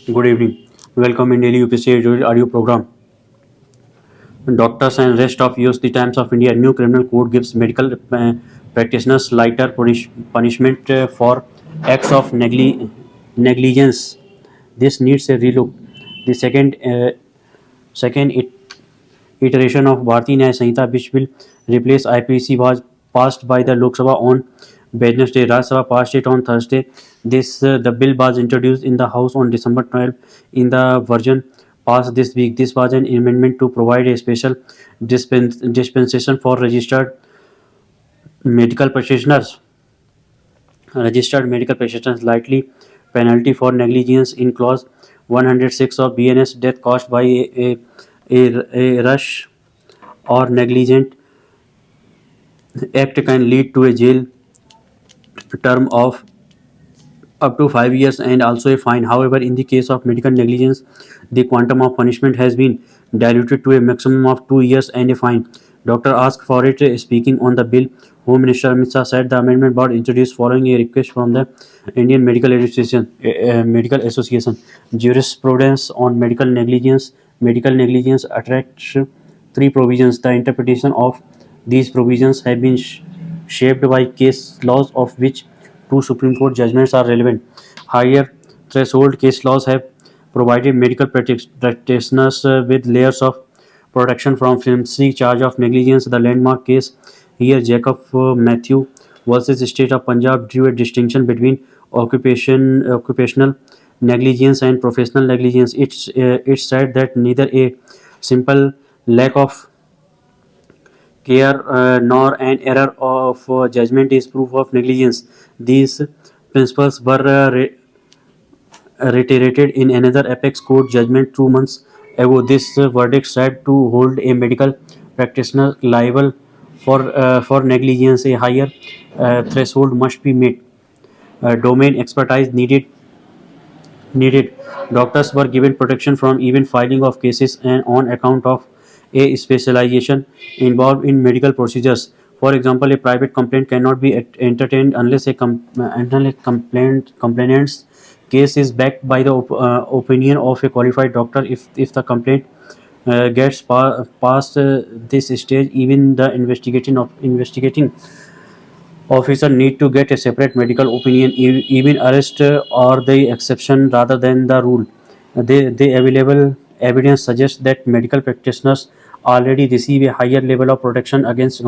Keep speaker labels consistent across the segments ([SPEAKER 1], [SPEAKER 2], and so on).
[SPEAKER 1] Good evening. Welcome in daily UPSC audio program. Doctors and rest of use the Times of India new criminal code gives medical practitioners lighter punishment for acts of negligence. This needs a relook. The second iteration of Bharati Nyaya Sanhita, which will replace IPC, was passed by the Lok Sabha on Wednesday. Rajya Sabha passed it on Thursday. The bill was introduced in the House on December 12. In the version passed this week, this was an amendment to provide a special dispensation for medical practitioners. Registered medical practitioners lightly penalty for negligence in clause 106 of BNS death caused by a rush or negligent act can lead to a jail term of up to 5 years and also a fine. However, in the case of medical negligence, the quantum of punishment has been diluted to a maximum of 2 years and a fine. Doctor asked for it. Speaking on the bill, Home Minister Amit Shah said the amendment was introduced following a request from the Indian Medical Association. Jurisprudence on medical negligence attracts three provisions. The interpretation of these provisions have been shaped by case laws, of which two Supreme Court judgments are relevant. Higher threshold case laws have provided medical practitioners with layers of protection from flimsy charge of negligence. The landmark case here, Jacob Matthew versus State of Punjab, drew a distinction between occupational negligence and professional negligence. It said that neither a simple lack of care nor an error of judgment is proof of negligence. These principles were reiterated in another apex court judgment 2 months ago. This verdict said to hold a medical practitioner liable for negligence. A higher threshold must be met. Domain expertise needed. Doctors were given protection from even filing of cases and on account of a specialization involved in medical procedures. For example, a private complaint cannot be entertained unless until a complainant's case is backed by the opinion of a qualified doctor. If the complaint gets past this stage, even the investigating officer need to get a separate medical opinion. Even arrest or the exception rather than the rule. The available evidence suggests that medical practitioners already receive a higher level of protection against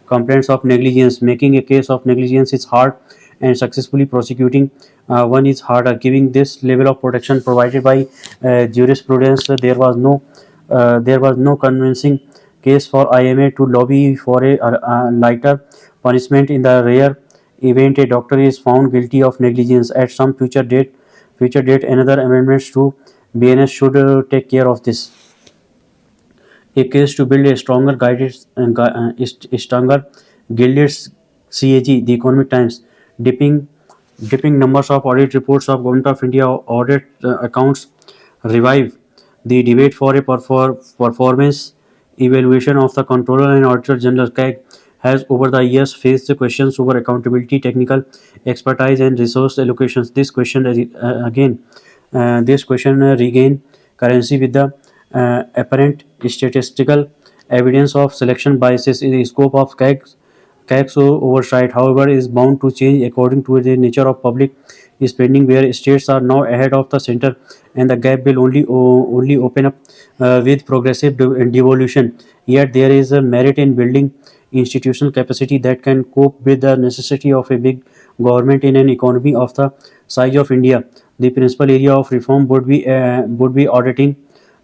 [SPEAKER 1] complaints of negligence. Making a case of negligence is hard, and successfully prosecuting one is harder. Giving this level of protection provided by jurisprudence, there was no convincing case for IMA to lobby for a lighter punishment in the rare event a doctor is found guilty of negligence at some future date. Another amendments to BNS should take care of this. A case to build a stronger gilded CAG. The Economic Times. Dipping numbers of audit reports of Government of India audit accounts revive the debate for a performance evaluation of the Controller and Auditor General. CAG has over the years faced questions over accountability, technical expertise, and resource allocations. This question regain currency with the apparent statistical evidence of selection biases. In the scope of CAG's oversight, however, is bound to change according to the nature of public spending, where states are now ahead of the center, and the gap will only open up with progressive devolution. Yet there is a merit in building institutional capacity that can cope with the necessity of a big government in an economy of the size of India. The principal area of reform would be auditing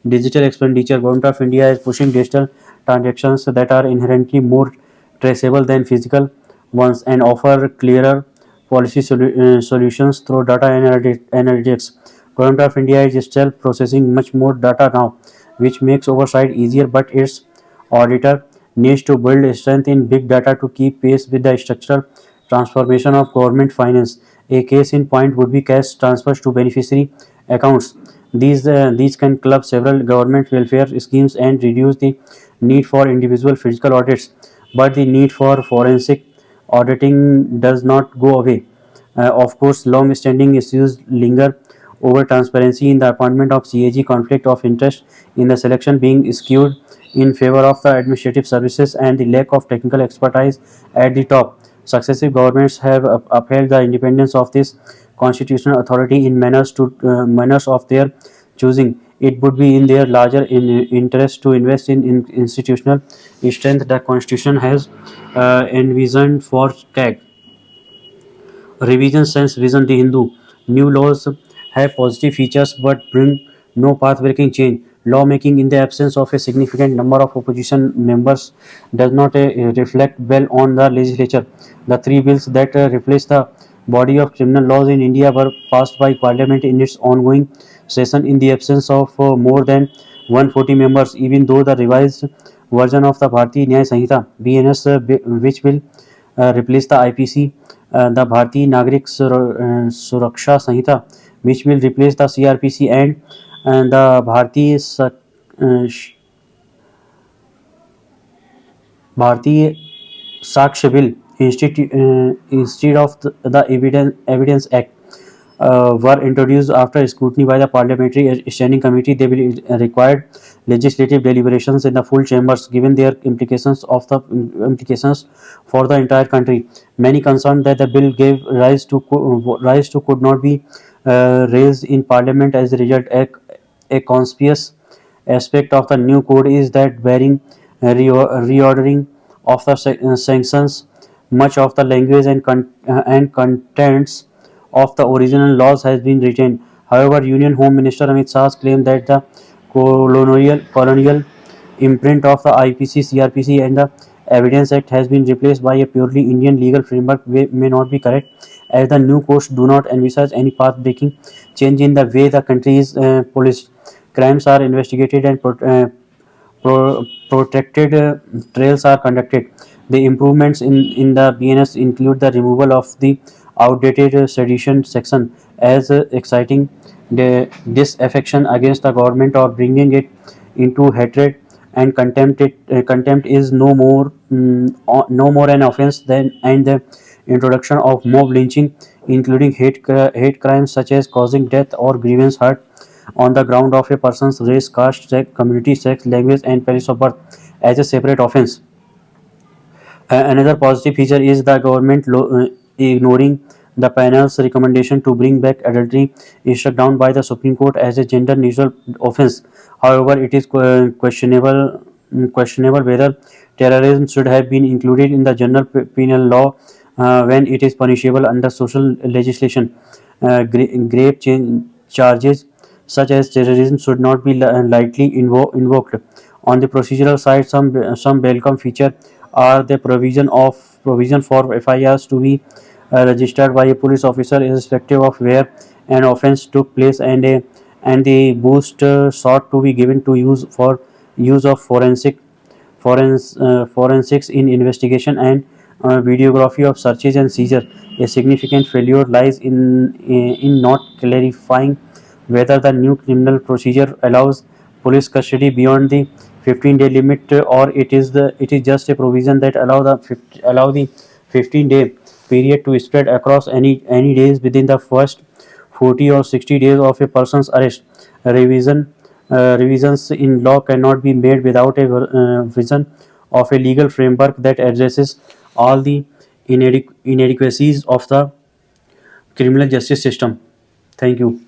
[SPEAKER 1] digital expenditure. Government of India is pushing digital transactions that are inherently more traceable than physical ones and offer clearer policy solutions through data analytics. Government of India is itself processing much more data now, which makes oversight easier, but its auditor needs to build strength in big data to keep pace with the structural transformation of government finance. A case in point would be cash transfers to beneficiary accounts. These can club several government welfare schemes and reduce the need for individual physical audits, but the need for forensic auditing does not go away. Of course, long-standing issues linger over transparency in the appointment of CAG, conflict of interest in the selection being skewed in favor of the administrative services, and the lack of technical expertise at the top. Successive governments have upheld the independence of this constitutional authority in manners of their choosing. It would be in their larger interest to invest in institutional strength the Constitution has envisioned for CAG. Revision Sense Vision The Hindu. New laws have positive features but bring no path breaking change. Lawmaking in the absence of a significant number of opposition members does not reflect well on the legislature. The three bills that replace the body of criminal laws in India were passed by Parliament in its ongoing session in the absence of more than 140 members, even though the revised version of the Bharatiya Nyaya Sanhita (BNS), which will replace the IPC, the Bharatiya Nagrik Suraksha Sanhita, which will replace the CRPC, and the Bharatiya Sakshya Bill instead of the Evidence Act were introduced after scrutiny by the Parliamentary Standing Committee. They will require legislative deliberations in the full chambers, given their implications for the entire country. Many concerned that the bill gave rise to could not be raised in Parliament as a result. A conspicuous aspect of the new code is that bearing reordering of the sanctions, much of the language and contents of the original laws has been retained. However, Union Home Minister Amit Shah claimed that the colonial imprint of the IPC, CRPC, and the Evidence Act has been replaced by a purely Indian legal framework may not be correct, as the new codes do not envisage any path-breaking change in the way the country is policed. Crimes are investigated and protected trails are conducted. The improvements in the BNS include the removal of the outdated sedition section as exciting the disaffection against the government or bringing it into hatred and contempt. Contempt is no more an offense than and the introduction of mob lynching, including hate crimes such as causing death or grievance hurt on the ground of a person's race, caste, sex, community, sex, language, and place of birth as a separate offense. Another positive feature is the government ignoring the panel's recommendation to bring back adultery, struck down by the Supreme Court as a gender-neutral offense. However, it is questionable whether terrorism should have been included in the general penal law when it is punishable under social legislation. Grave charges such as terrorism should not be lightly invoked. On the procedural side, some welcome feature are the provision for FIRs to be registered by a police officer irrespective of where an offence took place, and the boost sought to be given to use of forensics in investigation and videography of searches and seizure. A significant failure lies in not clarifying whether the new criminal procedure allows police custody beyond the 15-day limit, or it is just a provision that allow the 15-day period to spread across any days within the first 40 or 60 days of a person's arrest. Revisions in law cannot be made without a vision of a legal framework that addresses all the inadequacies of the criminal justice system. Thank you.